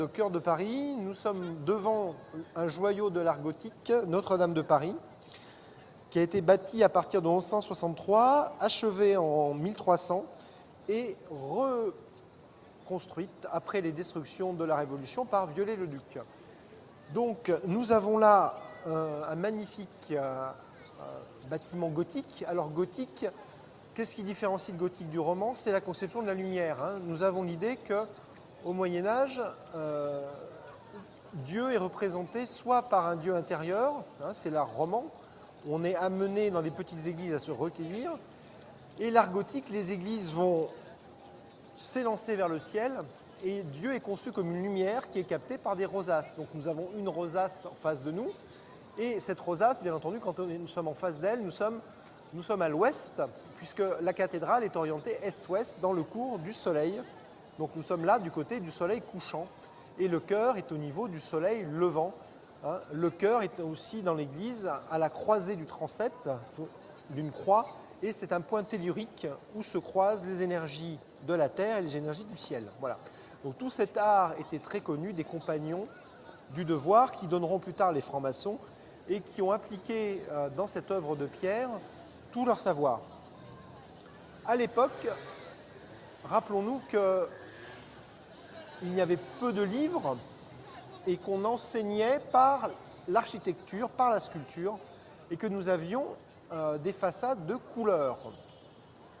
Au cœur de Paris, nous sommes devant un joyau de l'art gothique, Notre-Dame de Paris, qui a été bâti à partir de 1163, achevé en 1300 et reconstruite après les destructions de la Révolution par Viollet-le-Duc. Donc nous avons là un magnifique bâtiment gothique. Alors gothique, qu'est-ce qui différencie le gothique du roman? C'est la conception de la lumière. Nous avons l'idée qu'au Moyen-Âge, Dieu est représenté soit par un Dieu intérieur, c'est l'art roman, où on est amené dans des petites églises à se recueillir, et l'art gothique, les églises vont s'élancer vers le ciel, et Dieu est conçu comme une lumière qui est captée par des rosaces. Donc nous avons une rosace en face de nous, et cette rosace, bien entendu, quand nous sommes en face d'elle, nous sommes à l'ouest, puisque la cathédrale est orientée est-ouest dans le cours du soleil. Donc nous sommes là du côté du soleil couchant, et le chœur est au niveau du soleil levant. Le chœur est aussi dans l'église à la croisée du transept, d'une croix, et c'est un point tellurique où se croisent les énergies de la terre et les énergies du ciel. Voilà. Donc tout cet art était très connu des compagnons du devoir qui donneront plus tard les francs-maçons et qui ont appliqué dans cette œuvre de pierre tout leur savoir. À l'époque, rappelons-nous qu'il y avait peu de livres et qu'on enseignait par l'architecture, par la sculpture, et que nous avions des façades de couleurs.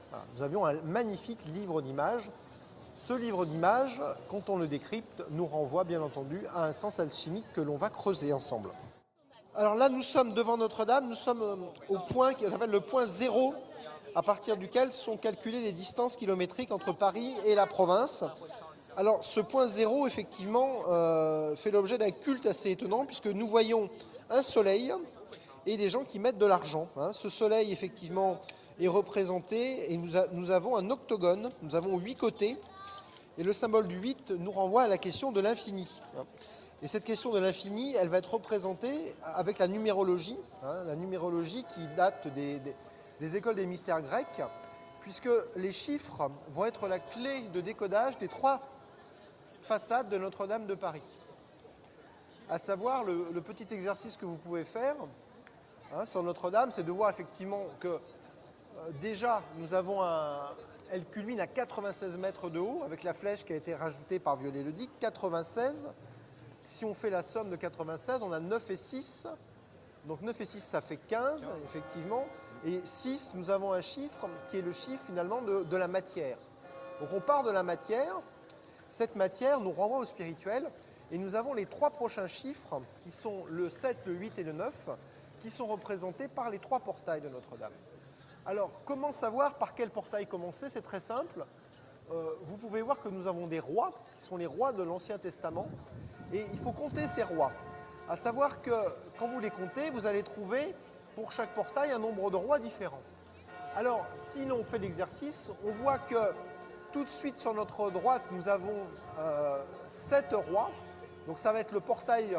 Voilà, nous avions un magnifique livre d'images. Ce livre d'images, quand on le décrypte, nous renvoie bien entendu à un sens alchimique que l'on va creuser ensemble. Alors là, nous sommes devant Notre-Dame, nous sommes au point qui s'appelle le point zéro, à partir duquel sont calculées les distances kilométriques entre Paris et la province. Alors ce point zéro, effectivement, fait l'objet d'un culte assez étonnant, puisque nous voyons un soleil et des gens qui mettent de l'argent. Ce soleil, effectivement, est représenté, et nous avons un octogone, nous avons 8 côtés, et le symbole du 8 nous renvoie à la question de l'infini. Et cette question de l'infini, elle va être représentée avec la numérologie qui date des écoles des mystères grecs, puisque les chiffres vont être la clé de décodage des 3 façades de Notre-Dame de Paris. À savoir, le petit exercice que vous pouvez faire sur Notre-Dame, c'est de voir effectivement que déjà, nous avons elle culmine à 96 mètres de haut, avec la flèche qui a été rajoutée par Viollet-le-Duc, 96. Si on fait la somme de 96, on a 9 et 6. Donc 9 et 6, ça fait 15, effectivement. Et 6, nous avons un chiffre qui est le chiffre, finalement, de la matière. Donc on part de la matière. Cette matière nous renvoie au spirituel. Et nous avons les 3 prochains chiffres, qui sont le 7, le 8 et le 9, qui sont représentés par les 3 portails de Notre-Dame. Alors, comment savoir par quel portail commencer? C'est très simple. Vous pouvez voir que nous avons des rois, qui sont les rois de l'Ancien Testament. Et il faut compter ces rois. À savoir que quand vous les comptez, vous allez trouver pour chaque portail un nombre de rois différent. Alors, si l'on fait l'exercice, on voit que tout de suite sur notre droite, nous avons 7 rois. Donc ça va être le portail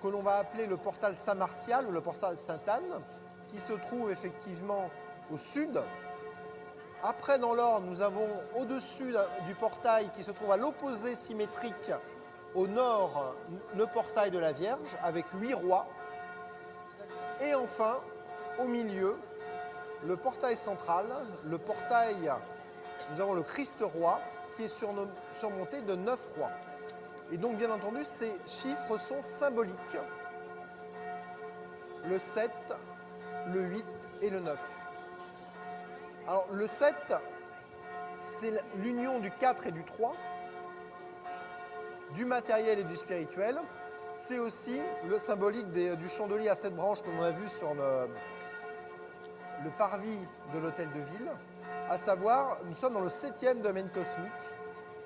que l'on va appeler le portail Saint-Martial ou le portail Sainte-Anne, qui se trouve effectivement au sud. Après, dans l'ordre, nous avons au-dessus du portail qui se trouve à l'opposé symétrique au nord, le portail de la Vierge avec 8 rois. Et enfin, au milieu, le portail central, le portail, nous avons le Christ roi qui est surmonté de 9 rois. Et donc, bien entendu, ces chiffres sont symboliques. Le 7, le 8 et le 9. Alors, le 7, c'est l'union du 4 et du 3, du matériel et du spirituel. C'est aussi le symbolique du chandelier à 7 branches que l'on a vu sur le parvis de l'hôtel de ville. À savoir, nous sommes dans le 7e domaine cosmique.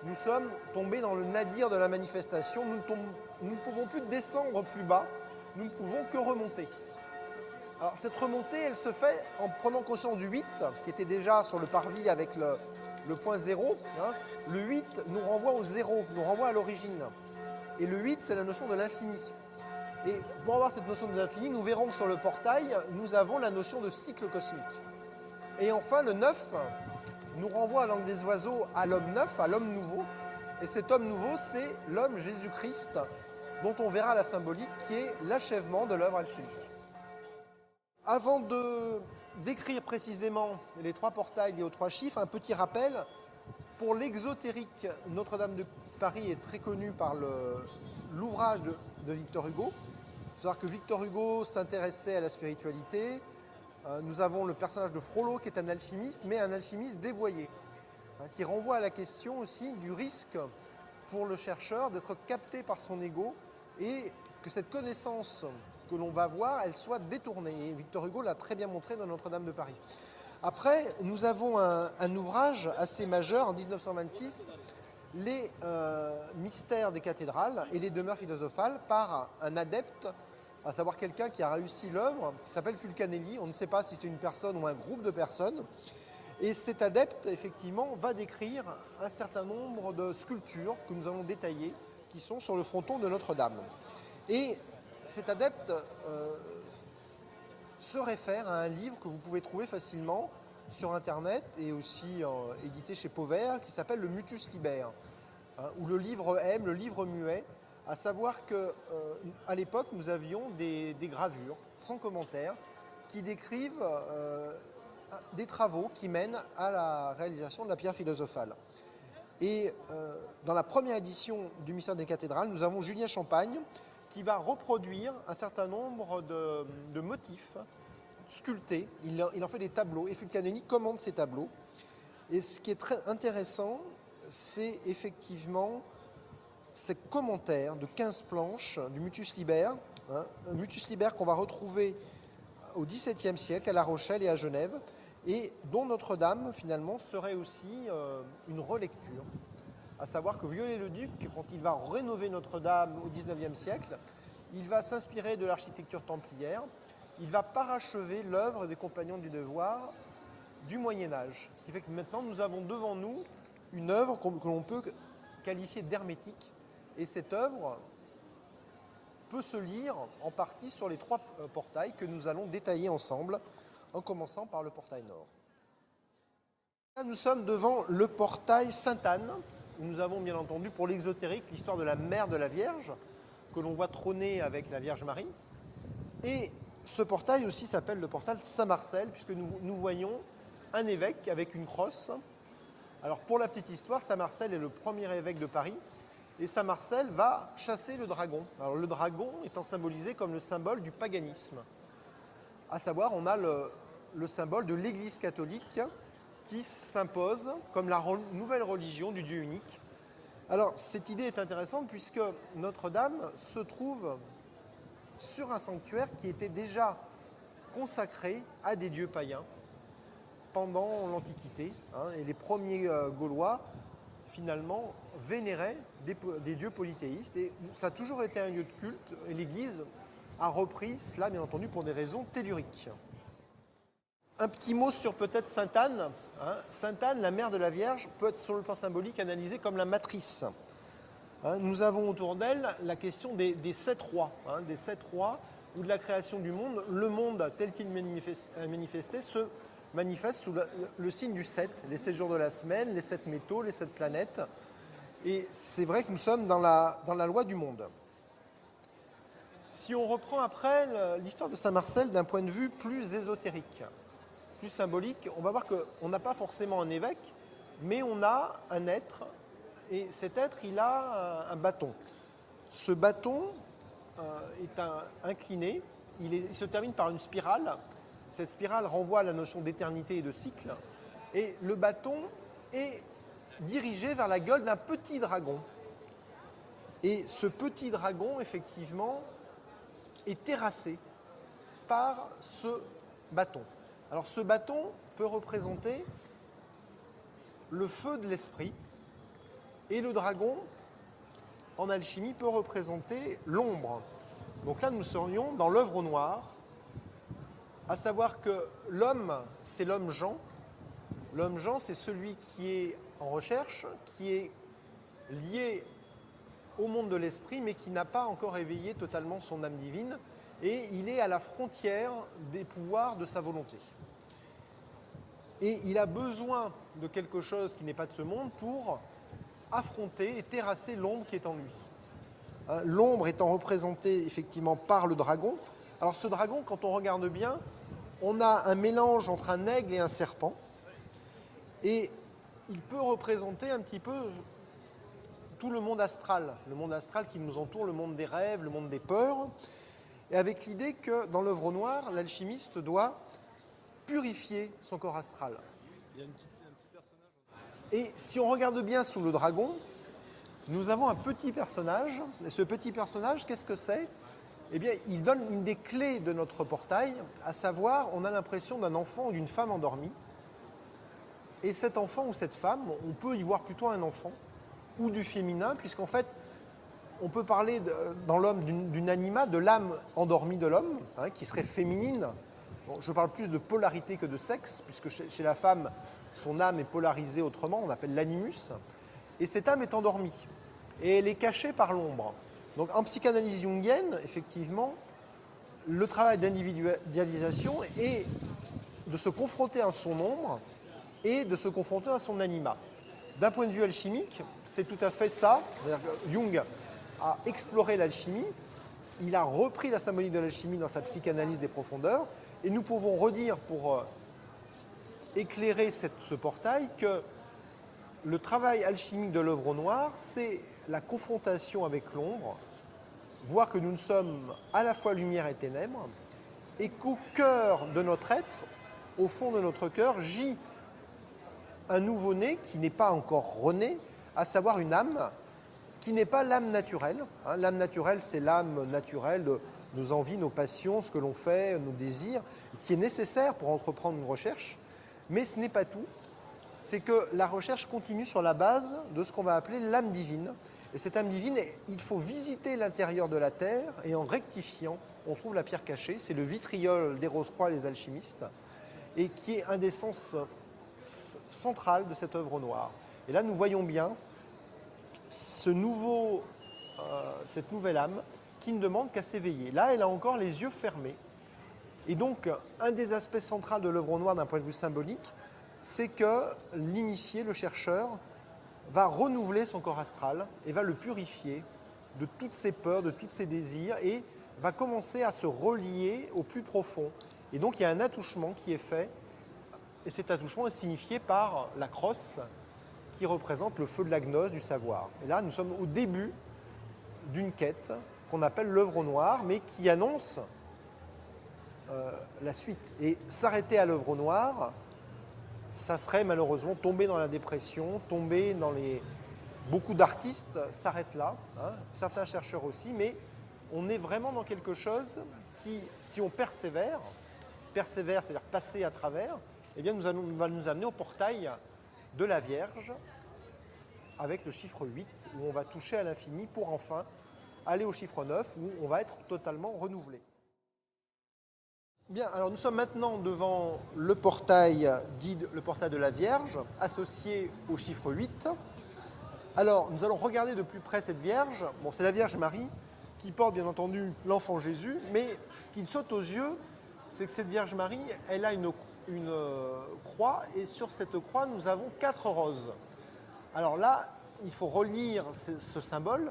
Nous sommes tombés dans le nadir de la manifestation. Nous ne pouvons plus descendre plus bas. Nous ne pouvons que remonter. Alors cette remontée, elle se fait en prenant conscience du 8, qui était déjà sur le parvis avec le point 0. Le 8 nous renvoie au 0, nous renvoie à l'origine. Et le 8, c'est la notion de l'infini. Et pour avoir cette notion de l'infini, nous verrons que sur le portail, nous avons la notion de cycle cosmique. Et enfin, le 9 nous renvoie à langue des oiseaux à l'homme neuf, à l'homme nouveau. Et cet homme nouveau, c'est l'homme Jésus-Christ, dont on verra la symbolique, qui est l'achèvement de l'œuvre alchimique. Avant de décrire précisément les 3 portails liés aux 3 chiffres, un petit rappel. Pour l'exotérique, Notre-Dame de Paris est très connue par l'ouvrage de Victor Hugo. Il faut savoir que Victor Hugo s'intéressait à la spiritualité. Nous avons le personnage de Frollo qui est un alchimiste, mais un alchimiste dévoyé, qui renvoie à la question aussi du risque pour le chercheur d'être capté par son ego et que cette connaissance que l'on va voir, elle soit détournée. Et Victor Hugo l'a très bien montré dans Notre-Dame de Paris. Après, nous avons un ouvrage assez majeur en 1926, Les mystères des cathédrales et les demeures philosophales, par un adepte, à savoir quelqu'un qui a réussi l'œuvre, qui s'appelle Fulcanelli. On ne sait pas si c'est une personne ou un groupe de personnes. Et cet adepte, effectivement, va décrire un certain nombre de sculptures que nous allons détailler, qui sont sur le fronton de Notre-Dame. Et cet adepte se réfère à un livre que vous pouvez trouver facilement sur Internet et aussi édité chez Pauvert, qui s'appelle le Mutus Liber, ou le livre M, le livre muet, à savoir qu'à l'époque, nous avions des gravures sans commentaire qui décrivent des travaux qui mènent à la réalisation de la pierre philosophale. Et dans la première édition du Mystère des cathédrales, nous avons Julien Champagne qui va reproduire un certain nombre de motifs sculptés. Il en fait des tableaux et Fulcanelli commande ces tableaux. Et ce qui est très intéressant, c'est effectivement ces commentaires de 15 planches du Mutus Liber, un Mutus Liber qu'on va retrouver au XVIIe siècle à La Rochelle et à Genève, et dont Notre-Dame, finalement, serait aussi une relecture. À savoir que Viollet-le-Duc, quand il va rénover Notre-Dame au XIXe siècle, il va s'inspirer de l'architecture templière, il va parachever l'œuvre des Compagnons du Devoir du Moyen-Âge. Ce qui fait que maintenant, nous avons devant nous une œuvre que l'on peut qualifier d'hermétique, et cette œuvre peut se lire en partie sur les 3 portails que nous allons détailler ensemble, en commençant par le portail nord. Là, nous sommes devant le portail Sainte-Anne, où nous avons bien entendu pour l'exotérique l'histoire de la mère de la Vierge, que l'on voit trôner avec la Vierge Marie. Et ce portail aussi s'appelle le portail Saint-Marcel, puisque nous voyons un évêque avec une crosse. Alors pour la petite histoire, Saint-Marcel est le premier évêque de Paris, et Saint-Marcel va chasser le dragon. Alors le dragon étant symbolisé comme le symbole du paganisme. À savoir, on a le symbole de l'Église catholique qui s'impose comme la nouvelle religion du Dieu unique. Alors, cette idée est intéressante puisque Notre-Dame se trouve sur un sanctuaire qui était déjà consacré à des dieux païens pendant l'Antiquité. Et les premiers Gaulois, finalement, vénéraient des dieux polythéistes. Et ça a toujours été un lieu de culte. Et l'Église a repris cela, bien entendu, pour des raisons telluriques. Un petit mot sur peut-être Sainte-Anne. Sainte-Anne, la mère de la Vierge, peut être sur le plan symbolique analysée comme la matrice. Nous avons autour d'elle la question des 7 rois, des 7 rois, ou de la création du monde. Le monde tel qu'il manifestait se manifeste sous le signe du 7, les 7 jours de la semaine, les 7 métaux, les 7 planètes. Et c'est vrai que nous sommes dans la loi du monde. Si on reprend après l'histoire de Saint-Marcel d'un point de vue plus ésotérique, plus symbolique, on va voir qu'on n'a pas forcément un évêque, mais on a un être, et cet être, il a un bâton. Ce bâton est incliné, il se termine par une spirale. Cette spirale renvoie à la notion d'éternité et de cycle, et le bâton est dirigé vers la gueule d'un petit dragon. Et ce petit dragon, effectivement, est terrassé par ce bâton. Alors ce bâton peut représenter le feu de l'esprit et le dragon, en alchimie, peut représenter l'ombre. Donc là, nous serions dans l'œuvre au noir, à savoir que l'homme, c'est l'homme Jean. L'homme Jean, c'est celui qui est en recherche, qui est lié au monde de l'esprit, mais qui n'a pas encore éveillé totalement son âme divine, et il est à la frontière des pouvoirs de sa volonté. Et il a besoin de quelque chose qui n'est pas de ce monde pour affronter et terrasser l'ombre qui est en lui. L'ombre étant représentée effectivement par le dragon. Alors ce dragon, quand on regarde bien, on a un mélange entre un aigle et un serpent. Et il peut représenter un petit peu tout le monde astral qui nous entoure, le monde des rêves, le monde des peurs. Et avec l'idée que dans l'œuvre noire, l'alchimiste doit purifier son corps astral. Il y a un petit personnage. Et si on regarde bien sous le dragon, nous avons un petit personnage. Et ce petit personnage, qu'est-ce que c'est ? Eh bien, il donne une des clés de notre portail, à savoir, on a l'impression d'un enfant ou d'une femme endormie. Et cet enfant ou cette femme, on peut y voir plutôt un enfant ou du féminin, puisqu'en fait, on peut parler dans l'homme d'une anima, de l'âme endormie de l'homme, qui serait féminine. Bon, je parle plus de polarité que de sexe, puisque chez la femme, son âme est polarisée autrement, on appelle l'animus. Et cette âme est endormie. Et elle est cachée par l'ombre. Donc en psychanalyse jungienne, effectivement, le travail d'individualisation est de se confronter à son ombre et de se confronter à son anima. D'un point de vue alchimique, c'est tout à fait ça. Jung a exploré l'alchimie, il a repris la symbolique de l'alchimie dans sa psychanalyse des profondeurs, et nous pouvons redire, pour éclairer ce portail, que le travail alchimique de l'œuvre noire, c'est la confrontation avec l'ombre, voir que nous sommes à la fois lumière et ténèbres, et qu'au cœur de notre être, au fond de notre cœur, gît un nouveau-né qui n'est pas encore rené, à savoir une âme qui n'est pas l'âme naturelle. L'âme naturelle, c'est l'âme naturelle de nos envies, nos passions, ce que l'on fait, nos désirs, qui est nécessaire pour entreprendre une recherche. Mais ce n'est pas tout. C'est que la recherche continue sur la base de ce qu'on va appeler l'âme divine. Et cette âme divine, il faut visiter l'intérieur de la terre, et en rectifiant, on trouve la pierre cachée. C'est le vitriol des Rose-Croix, les alchimistes, et qui est un des sens central de cette œuvre noire. Et là, nous voyons bien cette nouvelle âme qui ne demande qu'à s'éveiller. Là, elle a encore les yeux fermés. Et donc, un des aspects centraux de l'œuvre noire d'un point de vue symbolique, c'est que l'initié, le chercheur, va renouveler son corps astral et va le purifier de toutes ses peurs, de tous ses désirs, et va commencer à se relier au plus profond. Et donc, il y a un attouchement qui est fait, et cet attouchement est signifié par la crosse qui représente le feu de la gnose, du savoir. Et là, nous sommes au début d'une quête qu'on appelle l'œuvre noire, mais qui annonce la suite. Et s'arrêter à l'œuvre noire, ça serait malheureusement tomber dans la dépression, tomber dans les... Beaucoup d'artistes s'arrêtent là, certains chercheurs aussi, mais on est vraiment dans quelque chose qui, si on persévère, c'est-à-dire passer à travers, eh bien va nous amener au portail de la Vierge avec le chiffre 8, où on va toucher à l'infini pour enfin aller au chiffre 9, où on va être totalement renouvelé. Bien, alors nous sommes maintenant devant le portail dit le portail de la Vierge, associé au chiffre 8. Alors, nous allons regarder de plus près cette Vierge. Bon, c'est la Vierge Marie qui porte bien entendu l'enfant Jésus, mais ce qui saute aux yeux, c'est que cette Vierge Marie, elle a une croix, et sur cette croix, nous avons 4 roses. Alors là, il faut relire ce symbole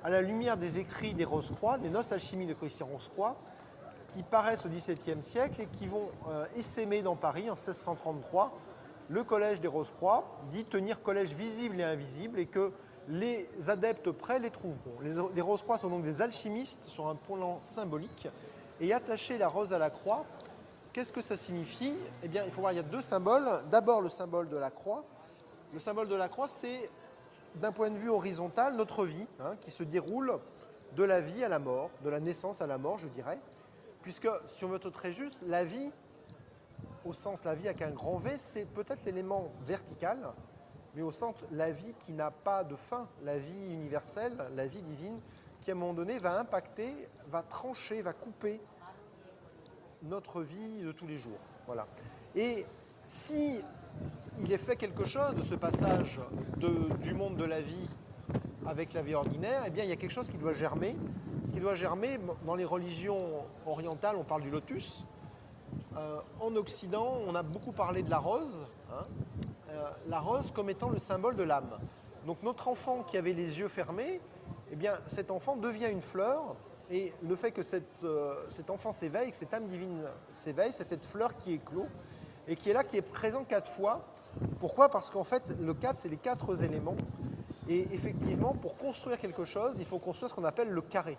à la lumière des écrits des Rose-Croix, des noces alchimiques de Christian Rose-Croix, qui paraissent au XVIIe siècle et qui vont essaimer dans Paris en 1633 le collège des Rose-Croix, dit tenir collège visible et invisible, et que les adeptes près les trouveront. Les Rose-Croix sont donc des alchimistes sur un plan symbolique, et attacher la rose à la croix, qu'est-ce que ça signifie ? Eh bien, il faut voir, il y a 2 symboles. D'abord, le symbole de la croix. Le symbole de la croix, c'est, d'un point de vue horizontal, notre vie, qui se déroule de la vie à la mort, de la naissance à la mort, je dirais. Puisque, si on veut être très juste, la vie, au sens la vie avec un grand V, c'est peut-être l'élément vertical, mais au sens la vie qui n'a pas de fin, la vie universelle, la vie divine, qui à un moment donné va impacter, va trancher, va couper notre vie de tous les jours. Voilà. Et si il est fait quelque chose de ce passage du monde de la vie avec la vie ordinaire, eh bien il y a quelque chose qui doit germer. Ce qui doit germer, dans les religions orientales, on parle du lotus. En Occident, on a beaucoup parlé de la rose, la rose comme étant le symbole de l'âme. Donc notre enfant qui avait les yeux fermés, eh bien cet enfant devient une fleur, et le fait que cet enfant s'éveille, que cette âme divine s'éveille, c'est cette fleur qui éclot, et qui est là, qui est présent 4 fois. Pourquoi? Parce qu'en fait, le 4, c'est les 4 éléments, et effectivement, pour construire quelque chose, il faut construire ce qu'on appelle le carré.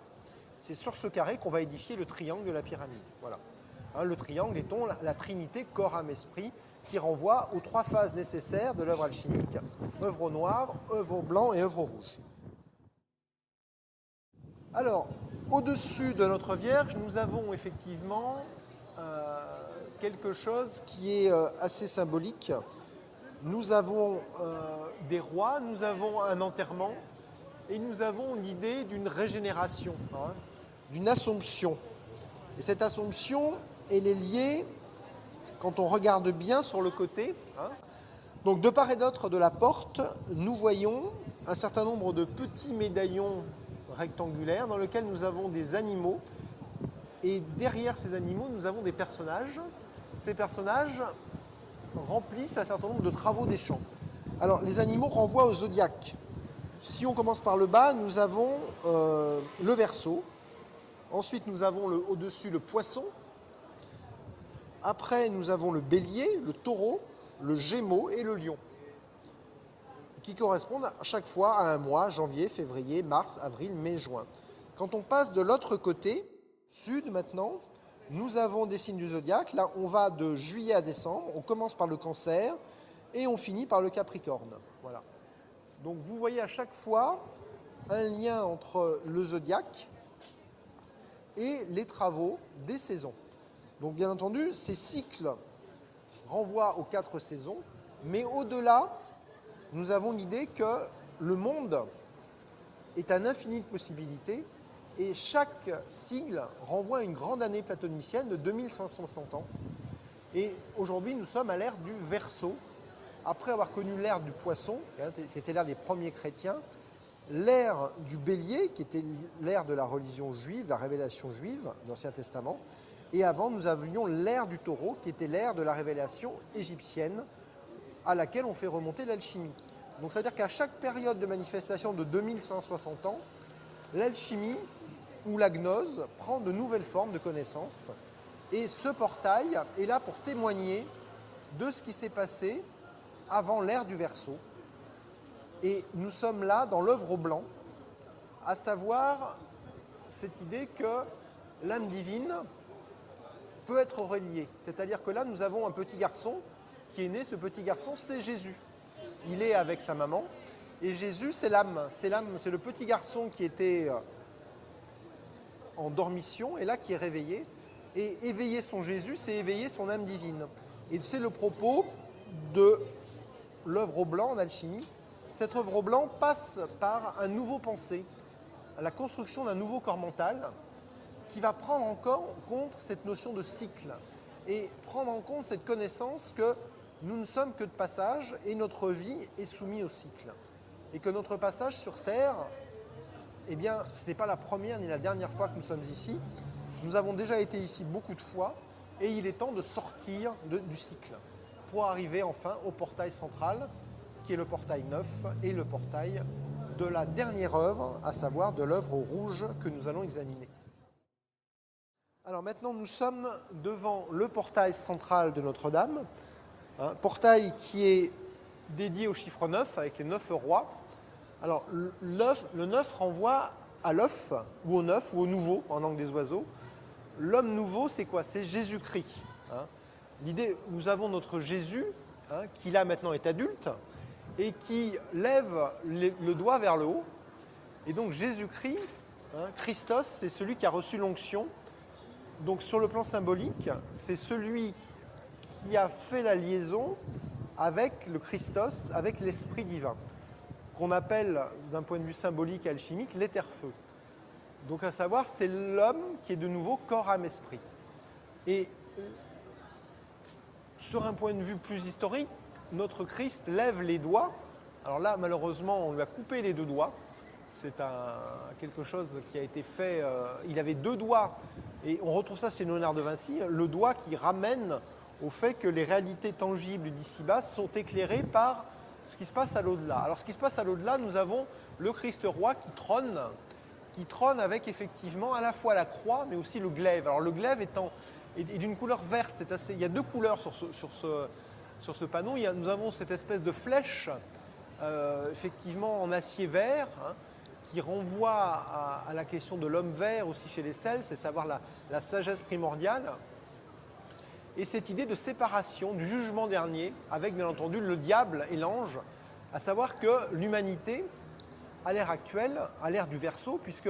C'est sur ce carré qu'on va édifier le triangle de la pyramide. Voilà. Hein, le triangle étant la trinité corps, âme, esprit, qui renvoie aux 3 phases nécessaires de l'œuvre alchimique, œuvre au noir, œuvre au blanc et œuvre au rouge. Alors, au-dessus de notre Vierge, nous avons effectivement quelque chose qui est assez symbolique. Nous avons des rois, nous avons un enterrement, et nous avons l'idée d'une régénération, hein, d'une assomption. Et cette assomption, elle est liée, quand on regarde bien sur le côté, hein, donc de part et d'autre de la porte, nous voyons un certain nombre de petits médaillons rectangulaires dans lesquels nous avons des animaux, et derrière ces animaux, nous avons des personnages. Ces personnages remplissent un certain nombre de travaux des champs. Alors, les animaux renvoient au zodiaque. Si on commence par le bas, nous avons le Verseau. Ensuite, nous avons au-dessus le Poisson. Après, nous avons le Bélier, le Taureau, le Gémeaux et le Lion, qui correspondent à chaque fois à un mois: janvier, février, mars, avril, mai, juin. Quand on passe de l'autre côté, sud maintenant, nous avons des signes du zodiaque. Là, on va de juillet à décembre. On commence par le Cancer et on finit par le Capricorne. Voilà. Donc vous voyez à chaque fois un lien entre le zodiaque et les travaux des saisons. Donc bien entendu, ces cycles renvoient aux 4 saisons, mais au-delà, nous avons l'idée que le monde est un infini de possibilités, et chaque sigle renvoie à une grande année platonicienne de 2560 ans. Et aujourd'hui, nous sommes à l'ère du Verseau, après avoir connu l'ère du Poisson, qui était l'ère des premiers chrétiens, l'ère du Bélier, qui était l'ère de la religion juive, la révélation juive de l'Ancien Testament, et avant, nous avions l'ère du Taureau, qui était l'ère de la révélation égyptienne, à laquelle on fait remonter l'alchimie. Donc ça veut dire qu'à chaque période de manifestation de 2160 ans, l'alchimie ou la gnose prend de nouvelles formes de connaissances. Et ce portail est là pour témoigner de ce qui s'est passé avant l'ère du Verseau. Et nous sommes là dans l'œuvre au blanc, à savoir cette idée que l'âme divine peut être reliée. C'est-à-dire que là, nous avons un petit garçon qui est né. Ce petit garçon, c'est Jésus. Il est avec sa maman. Et Jésus, c'est l'âme. C'est le petit garçon qui était en dormition et là qui est réveillé. Et éveiller son Jésus, c'est éveiller son âme divine. Et c'est le propos de l'œuvre au blanc en alchimie. Cette œuvre au blanc passe par un nouveau pensée, la construction d'un nouveau corps mental qui va prendre en compte cette notion de cycle et prendre en compte cette connaissance que nous ne sommes que de passage et notre vie est soumise au cycle. Et que notre passage sur Terre, eh bien, ce n'est pas la première ni la dernière fois que nous sommes ici. Nous avons déjà été ici beaucoup de fois et il est temps de sortir du cycle pour arriver enfin au portail central qui est le portail 9 et le portail de la dernière œuvre, à savoir de l'œuvre au rouge que nous allons examiner. Alors maintenant, nous sommes devant le portail central de Notre-Dame, un portail qui est dédié au chiffre 9 avec les 9 rois. Alors le 9 renvoie à l'œuf ou au neuf ou au nouveau en langue des oiseaux. L'homme nouveau, c'est quoi? C'est Jésus-Christ. L'idée, nous avons notre Jésus qui là maintenant est adulte et qui lève le doigt vers le haut. Et donc Jésus-Christ, Christos, c'est celui qui a reçu l'onction. Donc sur le plan symbolique, c'est celui qui a fait la liaison avec le Christos, avec l'Esprit divin, qu'on appelle d'un point de vue symbolique et alchimique l'éther-feu. Donc à savoir, c'est l'homme qui est de nouveau corps, âme, esprit. Et sur un point de vue plus historique, notre Christ lève les doigts. Alors là, malheureusement, on lui a coupé les 2 doigts. C'est quelque chose qui a été fait. Il avait 2 doigts, et on retrouve ça chez Léonard de Vinci, le doigt qui ramène au fait que les réalités tangibles d'ici-bas sont éclairées par ce qui se passe à l'au-delà. Alors ce qui se passe à l'au-delà, nous avons le Christ roi qui trône avec effectivement à la fois la croix, mais aussi le glaive. Alors le glaive est d'une couleur verte. Il y a deux couleurs sur ce panneau. Nous avons cette espèce de flèche, effectivement en acier vert, hein, qui renvoie à la question de l'homme vert aussi chez les Celtes, c'est savoir la sagesse primordiale. Et cette idée de séparation, du jugement dernier, avec bien entendu le diable et l'ange, à savoir que l'humanité, à l'ère actuelle, à l'ère du Verseau, puisque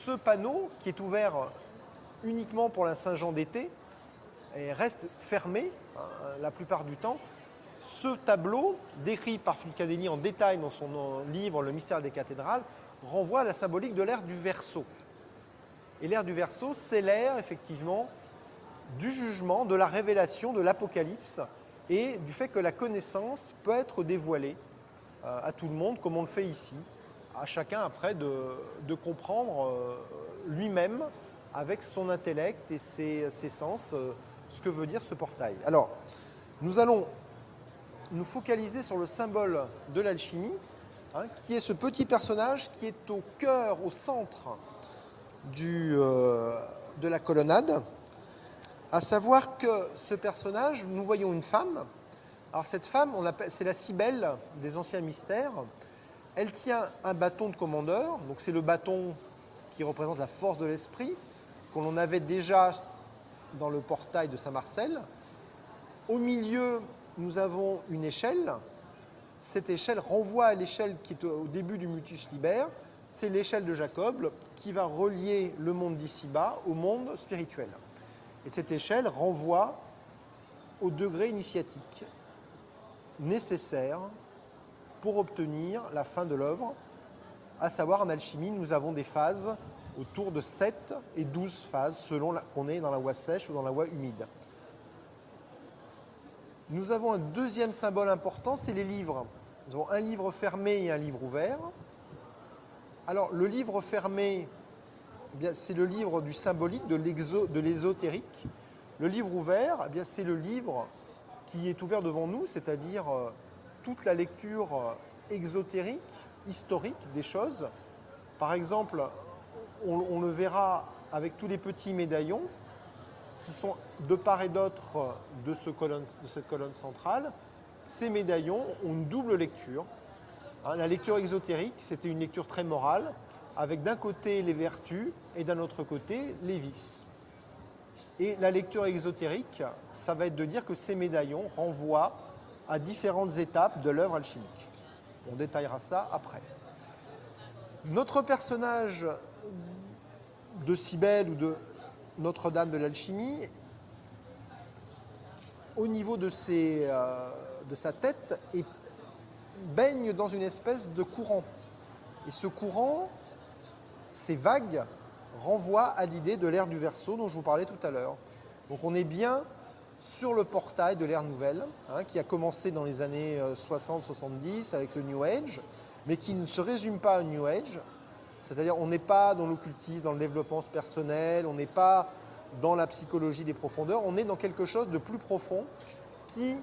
ce panneau, qui est ouvert uniquement pour la Saint-Jean d'été, et reste fermé la plupart du temps, ce tableau, décrit par Fulcanelli en détail dans son livre « Le mystère des cathédrales », renvoie à la symbolique de l'ère du Verseau. Et l'ère du Verseau, c'est l'ère, effectivement, du jugement, de la révélation, de l'Apocalypse, et du fait que la connaissance peut être dévoilée à tout le monde, comme on le fait ici, à chacun après de comprendre lui-même, avec son intellect et ses sens, ce que veut dire ce portail. Alors, nous allons nous focaliser sur le symbole de l'alchimie, hein, qui est ce petit personnage qui est au cœur, au centre de la colonnade. À savoir que ce personnage, nous voyons une femme. Alors cette femme, c'est la Cybèle des anciens mystères. Elle tient un bâton de commandeur, donc c'est le bâton qui représente la force de l'esprit, que l'on avait déjà dans le portail de Saint-Marcel. Au milieu, nous avons une échelle. Cette échelle renvoie à l'échelle qui est au début du Mutus Liber. C'est l'échelle de Jacob qui va relier le monde d'ici-bas au monde spirituel. Et cette échelle renvoie au degré initiatique nécessaire pour obtenir la fin de l'œuvre. À savoir, en alchimie, nous avons des phases autour de 7 et 12 phases, selon qu'on est dans la voie sèche ou dans la voie humide. Nous avons un deuxième symbole important, c'est les livres. Nous avons un livre fermé et un livre ouvert. Alors, le livre fermé, eh bien, c'est le livre du symbolique, de l'ésotérique. Le livre ouvert, eh bien, c'est le livre qui est ouvert devant nous, c'est-à-dire toute la lecture exotérique, historique des choses. Par exemple, on le verra avec tous les petits médaillons qui sont de part et d'autre de cette colonne centrale. Ces médaillons ont une double lecture. La lecture exotérique, c'était une lecture très morale, avec d'un côté les vertus et d'un autre côté les vices. Et la lecture exotérique, ça va être de dire que ces médaillons renvoient à différentes étapes de l'œuvre alchimique. On détaillera ça après. Notre personnage de Cybèle ou de Notre-Dame de l'alchimie, au niveau de sa tête, baigne dans une espèce de courant. Et ce courant, ces vagues, renvoient à l'idée de l'ère du Verseau dont je vous parlais tout à l'heure. Donc on est bien sur le portail de l'ère nouvelle, hein, qui a commencé dans les années 60-70 avec le New Age, mais qui ne se résume pas au New Age. C'est-à-dire on n'est pas dans l'occultisme, dans le développement personnel, on n'est pas dans la psychologie des profondeurs, on est dans quelque chose de plus profond qui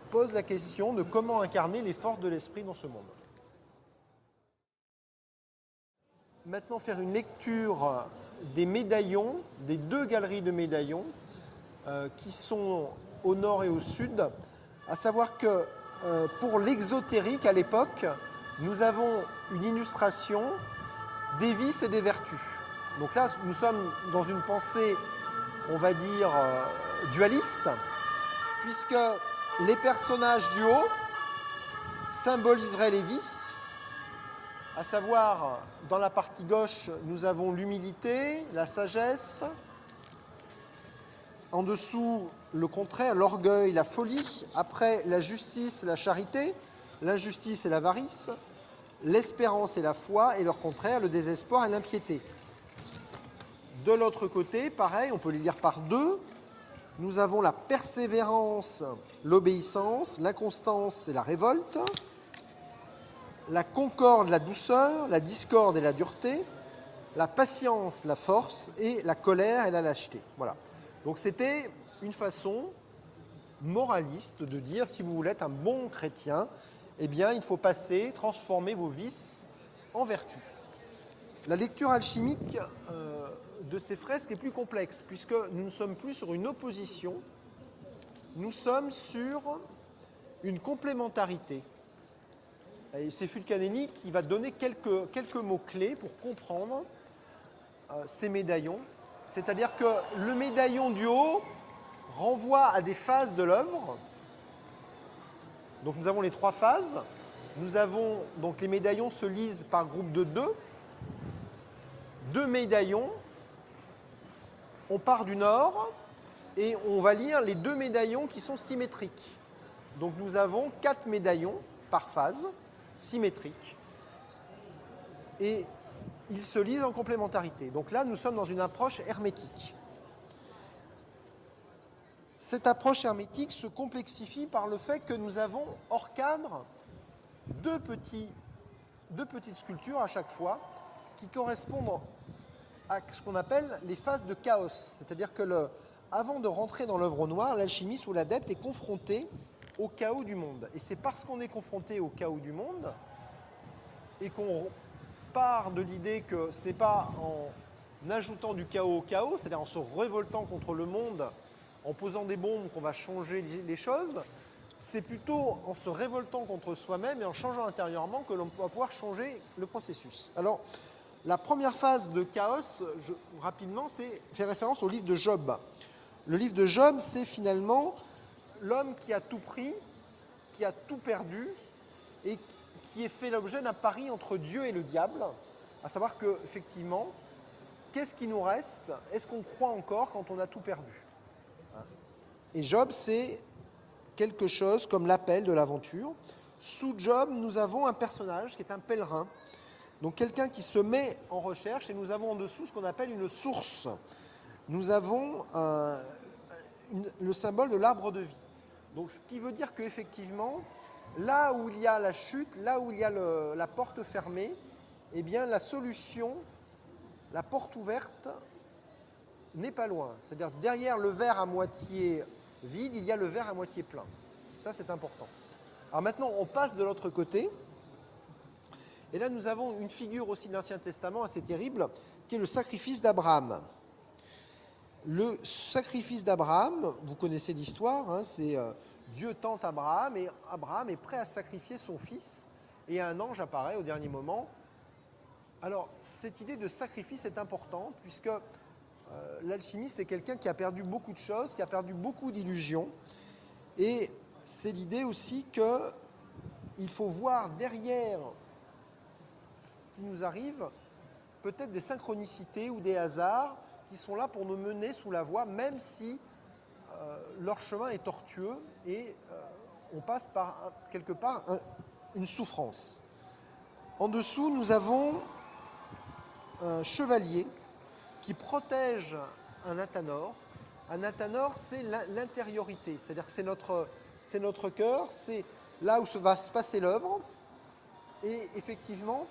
pose la question de comment incarner les forces de l'esprit dans ce monde. Maintenant, faire une lecture des médaillons, des deux galeries de médaillons qui sont au nord et au sud, à savoir que pour l'exotérique à l'époque, nous avons une illustration des vices et des vertus. Donc là, nous sommes dans une pensée, on va dire, dualiste, puisque les personnages du haut symboliseraient les vices, à savoir, dans la partie gauche, nous avons l'humilité, la sagesse. En dessous, le contraire, l'orgueil, la folie. Après, la justice, la charité. L'injustice et l'avarice. L'espérance et la foi. Et leur contraire, le désespoir et l'impiété. De l'autre côté, pareil, on peut les lire par deux. Nous avons la persévérance, l'obéissance, l'inconstance et la révolte. La concorde, la douceur, la discorde et la dureté, la patience, la force, et la colère et la lâcheté. Voilà. Donc c'était une façon moraliste de dire, si vous voulez être un bon chrétien, eh bien, il faut transformer vos vices en vertus. La lecture alchimique de ces fresques est plus complexe, puisque nous ne sommes plus sur une opposition, nous sommes sur une complémentarité. Et c'est Fulcanelli qui va donner quelques mots-clés pour comprendre ces médaillons. C'est-à-dire que le médaillon du haut renvoie à des phases de l'œuvre. Donc nous avons les 3 phases. Donc les médaillons se lisent par groupe de 2. 2 médaillons. On part du nord et on va lire les 2 médaillons qui sont symétriques. Donc nous avons 4 médaillons par phase, symétriques. Et ils se lisent en complémentarité. Donc là, nous sommes dans une approche hermétique. Cette approche hermétique se complexifie par le fait que nous avons hors cadre deux petites sculptures à chaque fois qui correspondent à ce qu'on appelle les phases de chaos. C'est-à-dire que avant de rentrer dans l'œuvre au noir, l'alchimiste ou l'adepte est confronté au chaos du monde. Et c'est parce qu'on est confronté au chaos du monde et qu'on part de l'idée que ce n'est pas en ajoutant du chaos au chaos, c'est-à-dire en se révoltant contre le monde, en posant des bombes qu'on va changer les choses, c'est plutôt en se révoltant contre soi-même et en changeant intérieurement que l'on va pouvoir changer le processus. Alors, la première phase de chaos, rapidement, fait référence au livre de Job. Le livre de Job, c'est finalement l'homme qui a tout pris, qui a tout perdu et qui est fait l'objet d'un pari entre Dieu et le diable, à savoir que, effectivement, qu'est-ce qui nous reste? Est-ce qu'on croit encore quand on a tout perdu? Et Job, c'est quelque chose comme l'appel de l'aventure. Sous Job, nous avons un personnage qui est un pèlerin, donc quelqu'un qui se met en recherche, et nous avons en dessous ce qu'on appelle une source. Nous avons le symbole de l'arbre de vie. Donc, ce qui veut dire qu'effectivement, là où il y a la chute, là où il y a la porte fermée, eh bien, la solution, la porte ouverte, n'est pas loin. C'est-à-dire derrière le verre à moitié vide, il y a le verre à moitié plein. Ça, c'est important. Alors maintenant, on passe de l'autre côté. Et là, nous avons une figure aussi de l'Ancien Testament assez terrible, qui est le sacrifice d'Abraham. Le sacrifice d'Abraham, vous connaissez l'histoire, hein, c'est Dieu tente Abraham et Abraham est prêt à sacrifier son fils et un ange apparaît au dernier moment. Alors, cette idée de sacrifice est importante puisque l'alchimiste, c'est quelqu'un qui a perdu beaucoup de choses, qui a perdu beaucoup d'illusions. Et c'est l'idée aussi qu'il faut voir derrière ce qui nous arrive peut-être des synchronicités ou des hasards qui sont là pour nous mener sous la voie, même si leur chemin est tortueux et on passe par quelque part une souffrance. En dessous, nous avons un chevalier qui protège un athanor. Un athanor, c'est l'intériorité, c'est-à-dire que c'est notre cœur, c'est là où va se passer l'œuvre. Et effectivement,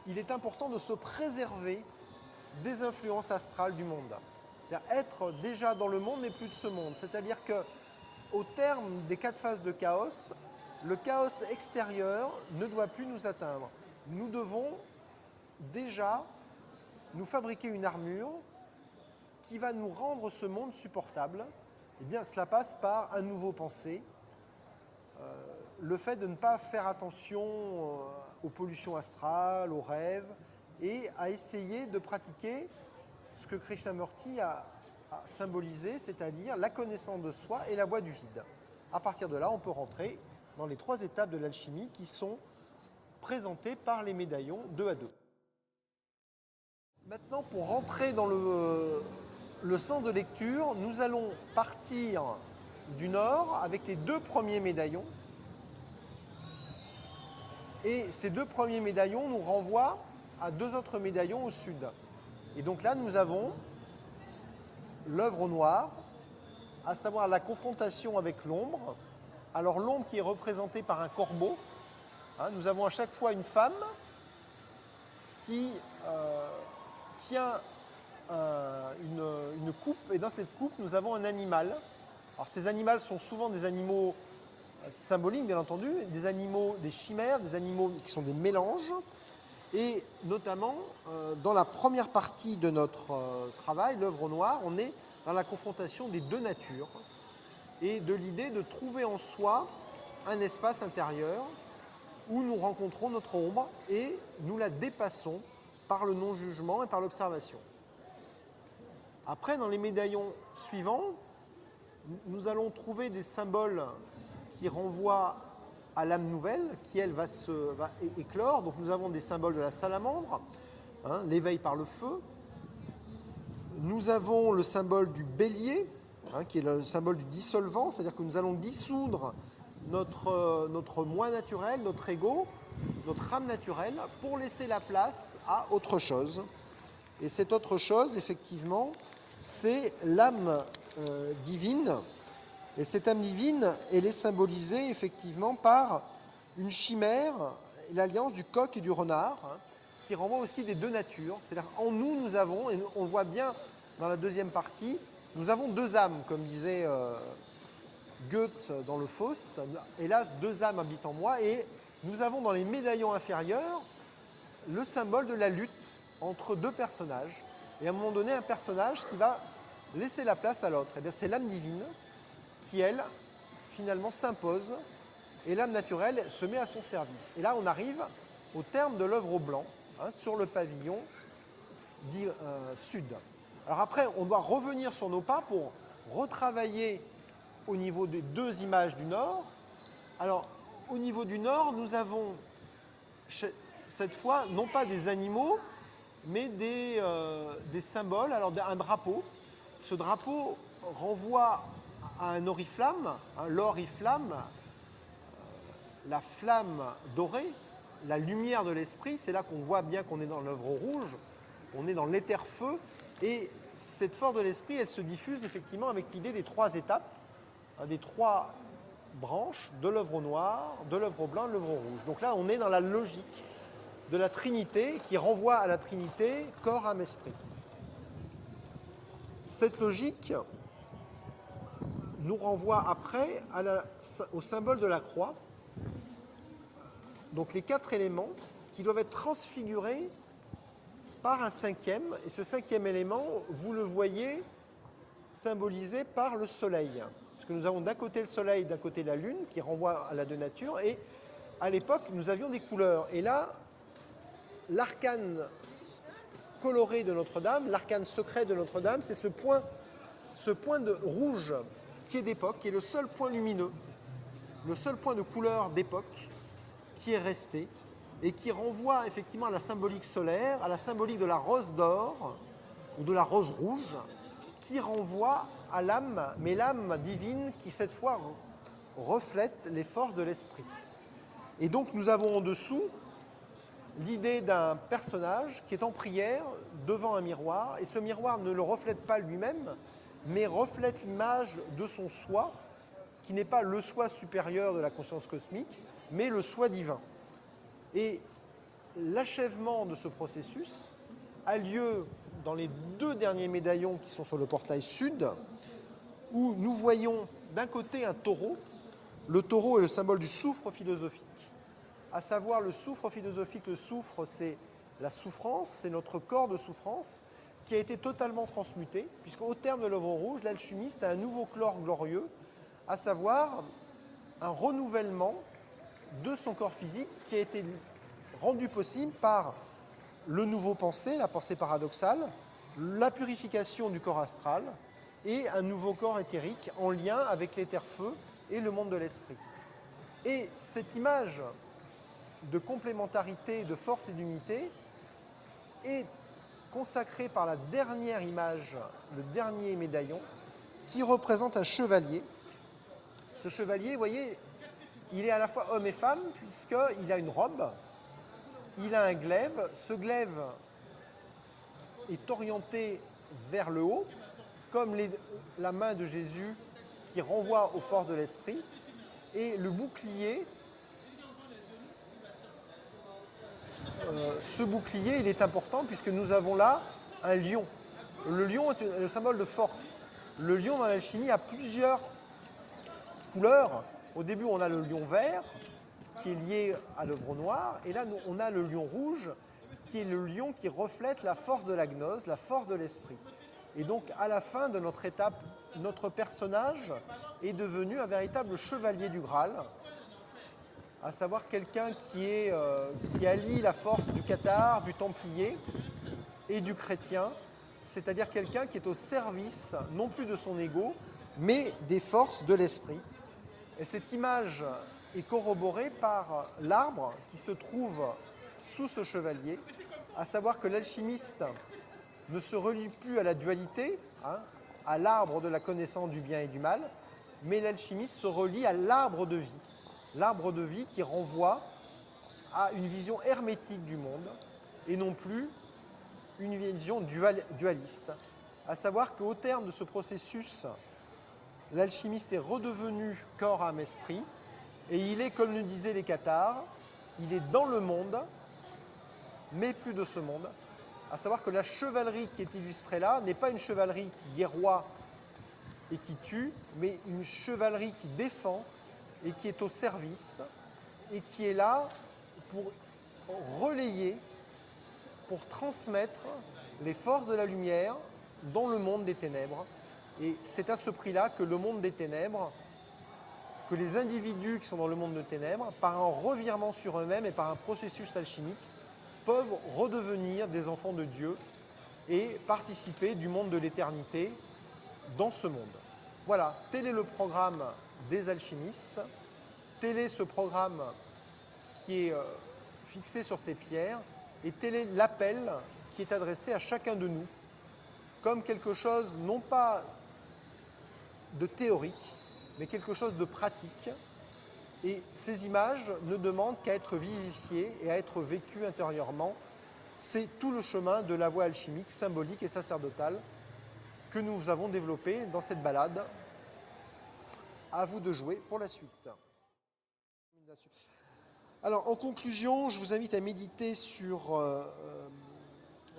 il est important de se préserver des influences astrales du monde. C'est-à-dire être déjà dans le monde, mais plus de ce monde. C'est-à-dire qu'au terme des 4 phases de chaos, le chaos extérieur ne doit plus nous atteindre. Nous devons déjà nous fabriquer une armure qui va nous rendre ce monde supportable. Eh bien, cela passe par un nouveau pensée, le fait de ne pas faire attention aux pollutions astrales, aux rêves, et à essayer de pratiquer ce que Krishnamurti a symbolisé, c'est-à-dire la connaissance de soi et la voie du vide. À partir de là, on peut rentrer dans les 3 étapes de l'alchimie qui sont présentées par les médaillons 2 à 2. Maintenant, pour rentrer dans le sens de lecture, nous allons partir du nord avec les 2 premiers médaillons. Et ces 2 premiers médaillons nous renvoient à 2 autres médaillons au sud. Et donc là, nous avons l'œuvre au noir, à savoir la confrontation avec l'ombre. Alors l'ombre qui est représentée par un corbeau. Hein, nous avons à chaque fois une femme qui tient une coupe, et dans cette coupe, nous avons un animal. Alors ces animaux sont souvent des animaux symbolique, bien entendu, des animaux, des chimères, des animaux qui sont des mélanges. Et notamment, dans la première partie de notre travail, l'œuvre au noir, on est dans la confrontation des deux natures et de l'idée de trouver en soi un espace intérieur où nous rencontrons notre ombre et nous la dépassons par le non-jugement et par l'observation. Après, dans les médaillons suivants, nous allons trouver des symboles qui renvoient à l'âme nouvelle, qui elle va éclore. Donc nous avons des symboles de la salamandre, l'éveil par le feu. Nous avons le symbole du bélier, qui est le symbole du dissolvant, c'est-à-dire que nous allons dissoudre notre moi naturel, notre ego, notre âme naturelle, pour laisser la place à autre chose. Et cette autre chose, effectivement, c'est l'âme divine. Et cette âme divine, elle est symbolisée effectivement par une chimère, l'alliance du coq et du renard, qui renvoie aussi des deux natures. C'est-à-dire en nous, nous avons, et on le voit bien dans la deuxième partie, nous avons deux âmes, comme disait Goethe dans le Faust. Hélas, deux âmes habitent en moi, et nous avons dans les médaillons inférieurs le symbole de la lutte entre deux personnages. Et à un moment donné, un personnage qui va laisser la place à l'autre. Et bien, c'est l'âme divine qui, elle, finalement s'impose, et l'âme naturelle se met à son service. Et là, on arrive au terme de l'œuvre au blanc, sur le pavillon dit sud. Alors après, on doit revenir sur nos pas pour retravailler au niveau des deux images du nord. Alors, au niveau du nord, nous avons cette fois, non pas des animaux, mais des symboles. Alors, un drapeau. Ce drapeau renvoie à un oriflamme, l'oriflamme, la flamme dorée, la lumière de l'esprit. C'est là qu'on voit bien qu'on est dans l'œuvre rouge, on est dans l'éther-feu. Et cette force de l'esprit, elle se diffuse effectivement avec l'idée des trois étapes, des trois branches de l'œuvre noire, de l'œuvre blanc, de l'œuvre rouge. Donc là, on est dans la logique de la Trinité qui renvoie à la Trinité, corps, âme, esprit. Cette logique nous renvoie après au symbole de la croix. Donc les quatre éléments qui doivent être transfigurés par un cinquième. Et ce cinquième élément, vous le voyez symbolisé par le soleil. Parce que nous avons d'un côté le soleil, d'un côté la lune, qui renvoie à la deux natures. Et à l'époque, nous avions des couleurs. Et là, l'arcane coloré de Notre-Dame, l'arcane secret de Notre-Dame, c'est ce point de rouge qui est d'époque, qui est le seul point lumineux, le seul point de couleur d'époque qui est resté et qui renvoie effectivement à la symbolique solaire, à la symbolique de la rose d'or ou de la rose rouge, qui renvoie à l'âme, mais l'âme divine qui cette fois reflète les forces de l'esprit. Et donc nous avons en dessous l'idée d'un personnage qui est en prière devant un miroir, et ce miroir ne le reflète pas lui-même, mais reflète l'image de son soi, qui n'est pas le soi supérieur de la conscience cosmique, mais le soi divin. Et l'achèvement de ce processus a lieu dans les deux derniers médaillons qui sont sur le portail sud, où nous voyons d'un côté un taureau. Le taureau est le symbole du soufre philosophique. À savoir, le soufre philosophique, le soufre, c'est la souffrance, c'est notre corps de souffrance qui a été totalement transmuté, puisqu'au terme de l'œuvre rouge, l'alchimiste a un nouveau corps glorieux, à savoir un renouvellement de son corps physique qui a été rendu possible par le nouveau pensée, la pensée paradoxale, la purification du corps astral et un nouveau corps éthérique en lien avec l'éther-feu et le monde de l'esprit. Et cette image de complémentarité, de force et d'unité est consacrée par la dernière image, le dernier médaillon, qui représente un chevalier. Ce chevalier, vous voyez, il est à la fois homme et femme, puisqu'il a une robe, il a un glaive. Ce glaive est orienté vers le haut, comme la main de Jésus qui renvoie aux forces de l'esprit. Et le bouclier, ce bouclier, il est important puisque nous avons là un lion. Le lion est le symbole de force. Le lion dans l'alchimie a plusieurs couleurs. Au début, on a le lion vert, qui est lié à l'œuvre noire, et là, on a le lion rouge, qui est le lion qui reflète la force de la gnose, la force de l'esprit. Et donc, à la fin de notre étape, notre personnage est devenu un véritable chevalier du Graal, à savoir quelqu'un qui allie la force du cathare, du templier et du chrétien, c'est-à-dire quelqu'un qui est au service, non plus de son ego, mais des forces de l'esprit. Et cette image est corroborée par l'arbre qui se trouve sous ce chevalier, à savoir que l'alchimiste ne se relie plus à la dualité, à l'arbre de la connaissance du bien et du mal, mais l'alchimiste se relie à l'arbre de vie. L'arbre de vie qui renvoie à une vision hermétique du monde et non plus une vision dualiste. À savoir qu'au terme de ce processus, l'alchimiste est redevenu corps, âme, esprit, et il est, comme le disaient les cathares, il est dans le monde, mais plus de ce monde. À savoir que la chevalerie qui est illustrée là n'est pas une chevalerie qui guerroie et qui tue, mais une chevalerie qui défend et qui est au service et qui est là pour relayer, pour transmettre les forces de la lumière dans le monde des ténèbres. Et c'est à ce prix-là que le monde des ténèbres, que les individus qui sont dans le monde des ténèbres, par un revirement sur eux-mêmes et par un processus alchimique, peuvent redevenir des enfants de Dieu et participer du monde de l'éternité dans ce monde. Voilà, tel est le programme des alchimistes, tel est ce programme qui est fixé sur ces pierres, et tel est l'appel qui est adressé à chacun de nous, comme quelque chose non pas de théorique, mais quelque chose de pratique. Et ces images ne demandent qu'à être vivifiées et à être vécues intérieurement. C'est tout le chemin de la voie alchimique, symbolique et sacerdotale que nous avons développé dans cette balade. À vous de jouer pour la suite. Alors, en conclusion, je vous invite à méditer sur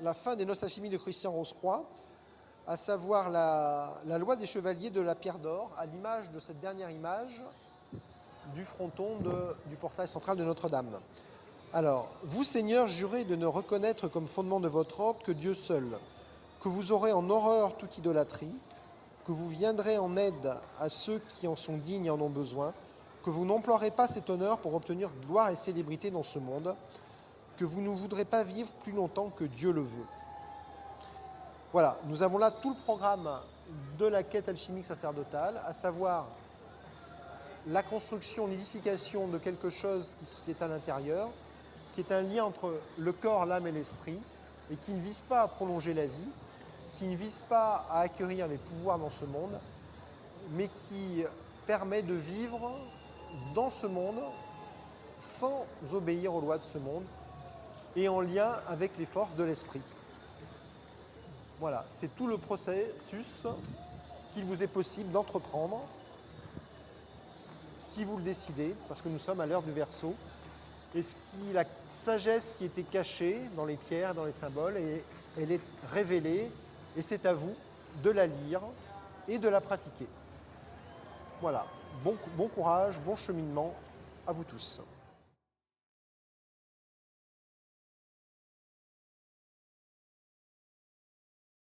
la fin des noces alchimiques de Christian Rosecroix, à savoir la loi des chevaliers de la pierre d'or, à l'image de cette dernière image du fronton du portail central de Notre-Dame. Alors, vous, Seigneur, jurez de ne reconnaître comme fondement de votre ordre que Dieu seul, que vous aurez en horreur toute idolâtrie, que vous viendrez en aide à ceux qui en sont dignes et en ont besoin, que vous n'emploierez pas cet honneur pour obtenir gloire et célébrité dans ce monde, que vous ne voudrez pas vivre plus longtemps que Dieu le veut. Voilà, nous avons là tout le programme de la quête alchimique sacerdotale, à savoir la construction, l'édification de quelque chose qui est à l'intérieur, qui est un lien entre le corps, l'âme et l'esprit, et qui ne vise pas à prolonger la vie, qui ne vise pas à acquérir les pouvoirs dans ce monde, mais qui permet de vivre dans ce monde sans obéir aux lois de ce monde et en lien avec les forces de l'esprit. Voilà, c'est tout le processus qu'il vous est possible d'entreprendre si vous le décidez, parce que nous sommes à l'heure du Verseau. Et la sagesse qui était cachée dans les pierres, dans les symboles, elle est révélée, et c'est à vous de la lire et de la pratiquer. Voilà, bon courage, bon cheminement à vous tous.